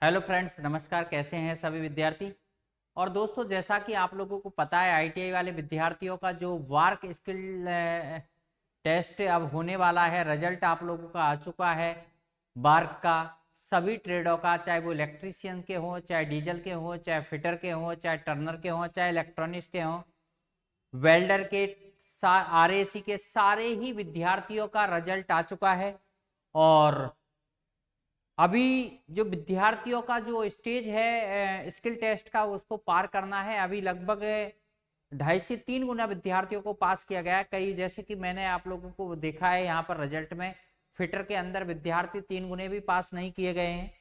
Hello friends, नमस्कार। कैसे हैं सभी विद्यार्थी। और दोस्तों, जैसा कि आप लोगों को पता है, आईटीआई वाले विद्यार्थियों का जो वर्क स्किल टेस्ट अब होने वाला है, रिजल्ट आप लोगों का आ चुका है। वर्क का सभी ट्रेडों का, चाहे वो इलेक्ट्रीशियन के हों, चाहे डीजल के हों, चाहे फिटर के हों, चाहे टर्नर के हों, चाहे इलेक्ट्रॉनिक्स के हों, वेल्डर के, आरएसी के, सारे ही विद्यार्थियों का रिजल्ट आ चुका है। और अभी जो विद्यार्थियों का जो स्टेज है स्किल टेस्ट का, उसको पार करना है। अभी लगभग 2.5 से 3 गुना विद्यार्थियों को पास किया गया है। कई, जैसे कि मैंने आप लोगों को देखा है यहाँ पर रिजल्ट में, फिटर के अंदर विद्यार्थी 3 गुने भी पास नहीं किए गए हैं,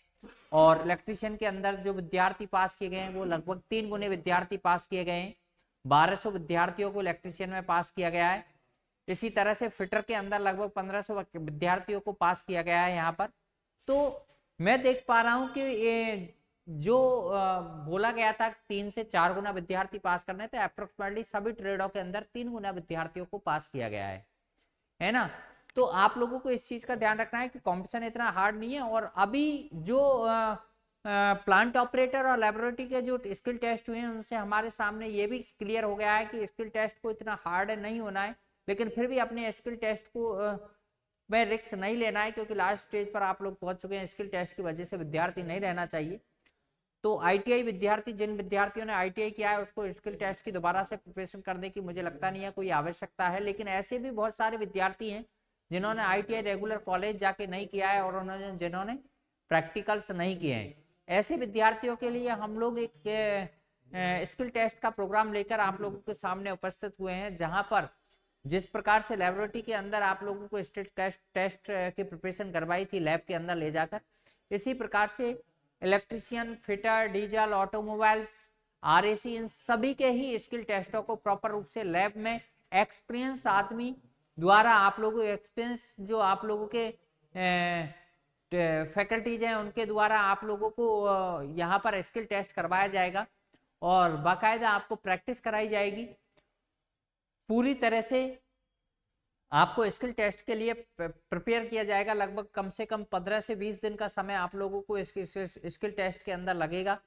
और इलेक्ट्रीशियन के अंदर जो विद्यार्थी पास किए गए हैं वो लगभग 3 गुने विद्यार्थी पास किए गए हैं। 1200 विद्यार्थियों को इलेक्ट्रीशियन में पास किया गया है। इसी तरह से फिटर के अंदर लगभग 1500 विद्यार्थियों को पास किया गया है यहाँ पर। तो मैं देख पा रहा हूं कि ये जो बोला गया था 3 से 4 गुना विद्यार्थी पास करने थे, अप्रोक्सीमेटली सभी ट्रेडों के अंदर 3 गुना विद्यार्थियों को पास किया गया है ना। तो आप लोगों को इस चीज का ध्यान रखना है कि कंपटीशन इतना हार्ड नहीं है। और अभी जो प्लांट ऑपरेटर और लेबोरेटरी के जो स्किल टेस्ट हुए हैं, उनसे हमारे सामने ये भी क्लियर हो गया है कि स्किल टेस्ट को इतना हार्ड नहीं होना है, लेकिन फिर भी अपने स्किल टेस्ट को में रिस्क नहीं लेना है, क्योंकि लास्ट स्टेज पर आप लोग पहुंच चुके हैं। स्किल टेस्ट की वजह से विद्यार्थी नहीं रहना चाहिए। तो आईटीआई विद्यार्थी, जिन विद्यार्थियों ने आईटीआई किया है, उसको स्किल टेस्ट की दोबारा से प्रिपरेशन करने की मुझे लगता नहीं है कोई आवश्यकता है। लेकिन ऐसे भी बहुत सारे विद्यार्थी हैं जिन्होंने आईटीआई रेगुलर कॉलेज जाके नहीं किया है, और उन्होंने जिन्होंने प्रैक्टिकल्स नहीं किए हैं, ऐसे विद्यार्थियों के लिए हम लोग एक स्किल टेस्ट का प्रोग्राम लेकर आप लोगों के सामने उपस्थित हुए हैं, जहां पर जिस प्रकार से लेबोरेटरी के अंदर आप लोगों को स्टेट टेस्ट की प्रिपरेशन करवाई थी लैब के अंदर ले जाकर, इसी प्रकार से electrician, fitter, diesel, automobiles, RAC, इन सभी के ही स्किल टेस्टों को प्रॉपर रूप से लैब में एक्सपीरियंस आदमी द्वारा, आप लोगों एक्सपीरियंस जो आप लोगों के फैकल्टीज हैं उनके द्वारा आप लोगों को यहाँ पर स्किल टेस्ट करवाया जाएगा, और बाकायदा आपको प्रैक्टिस कराई जाएगी। पूरी तरह से आपको स्किल टेस्ट के लिए प्रिपेयर किया जाएगा। लगभग कम से कम 15 से 20 दिन का समय आप लोगों को स्किल टेस्ट के अंदर लगेगा,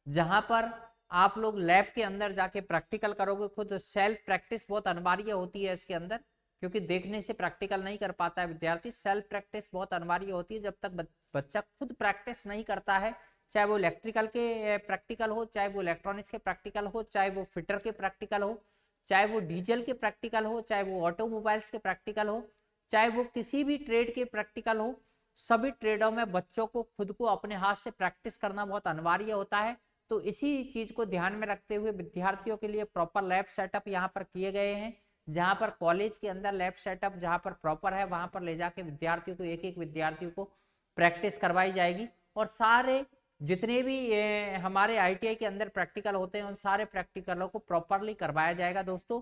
जहां पर आप लोग लैब के अंदर जाके प्रैक्टिकल करोगे। खुद सेल्फ प्रैक्टिस बहुत अनिवार्य होती है इसके अंदर, क्योंकि देखने से प्रैक्टिकल नहीं कर पाता है विद्यार्थी। सेल्फ प्रैक्टिस बहुत अनिवार्य होती है। जब तक बच्चा खुद प्रैक्टिस नहीं करता है, चाहे वो इलेक्ट्रिकल के प्रैक्टिकल हो, चाहे वो इलेक्ट्रॉनिक्स के प्रैक्टिकल हो, चाहे वो फिटर के प्रैक्टिकल हो, चाहे वो डीजल के प्रैक्टिकल हो, चाहे वो ऑटोमोबाइल्स के प्रैक्टिकल हो, चाहे वो किसी भी ट्रेड के प्रैक्टिकल हो, सभी ट्रेडों में बच्चों को खुद को अपने हाथ से प्रैक्टिस करना बहुत अनिवार्य होता है। तो इसी चीज को ध्यान में रखते हुए विद्यार्थियों के लिए प्रॉपर लैब सेटअप यहाँ पर किए गए हैं, जहां पर कॉलेज के अंदर लैब सेटअप जहां पर प्रॉपर है, वहां पर ले जाके विद्यार्थियों को, एक एक विद्यार्थियों को प्रैक्टिस करवाई जाएगी। और सारे जितने भी हमारे आईटीआई के अंदर प्रैक्टिकल होते हैं, उन सारे प्रैक्टिकलों को प्रॉपरली करवाया जाएगा दोस्तों,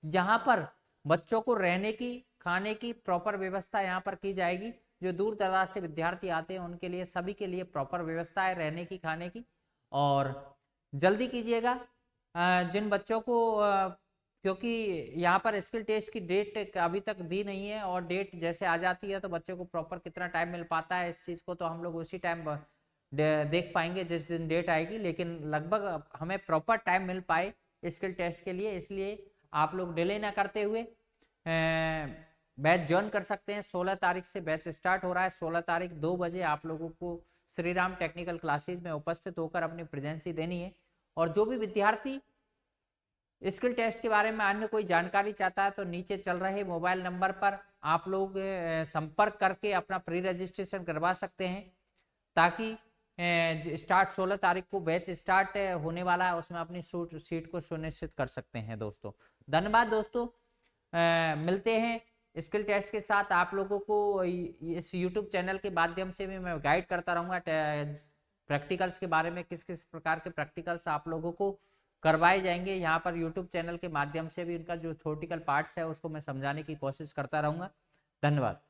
जहां पर बच्चों को रहने की, खाने की प्रॉपर व्यवस्था यहाँ पर की जाएगी। जो दूर दराज से विद्यार्थी आते हैं उनके लिए, सभी के लिए प्रॉपर व्यवस्था है रहने की, खाने की। और जल्दी कीजिएगा जिन बच्चों को, क्योंकि यहाँ पर स्किल टेस्ट की डेट अभी तक दी नहीं है, और डेट जैसे आ जाती है तो बच्चों को प्रॉपर कितना टाइम मिल पाता है इस चीज़ को तो हम लोग उसी टाइम देख पाएंगे जिस दिन डेट आएगी। लेकिन लगभग हमें प्रॉपर टाइम मिल पाए स्किल टेस्ट के लिए, इसलिए आप लोग डिले ना करते हुए बैच ज्वाइन कर सकते हैं। 16 तारीख से बैच स्टार्ट हो रहा है। 16 तारीख 2 बजे आप लोगों को श्री राम टेक्निकल क्लासेज में उपस्थित होकर अपनी प्रेजेंसी देनी है। और जो भी विद्यार्थी स्किल टेस्ट के बारे में अन्य कोई जानकारी चाहता है, तो नीचे चल रहे मोबाइल नंबर पर आप लोग संपर्क करके अपना प्री रजिस्ट्रेशन करवा सकते हैं, ताकि स्टार्ट 16 तारीख को बैच स्टार्ट होने वाला है, उसमें अपनी सीट को सुनिश्चित कर सकते हैं दोस्तों। धन्यवाद दोस्तों। मिलते हैं स्किल टेस्ट के साथ। आप लोगों को इस यूट्यूब चैनल के माध्यम से भी मैं गाइड करता रहूँगा प्रैक्टिकल्स के बारे में, किस किस प्रकार के प्रैक्टिकल्स आप लोगों को करवाए जाएंगे। यहाँ पर यूट्यूब चैनल के माध्यम से भी उनका जो थ्योरेटिकल पार्ट्स है उसको मैं समझाने की कोशिश करता रहूँगा। धन्यवाद।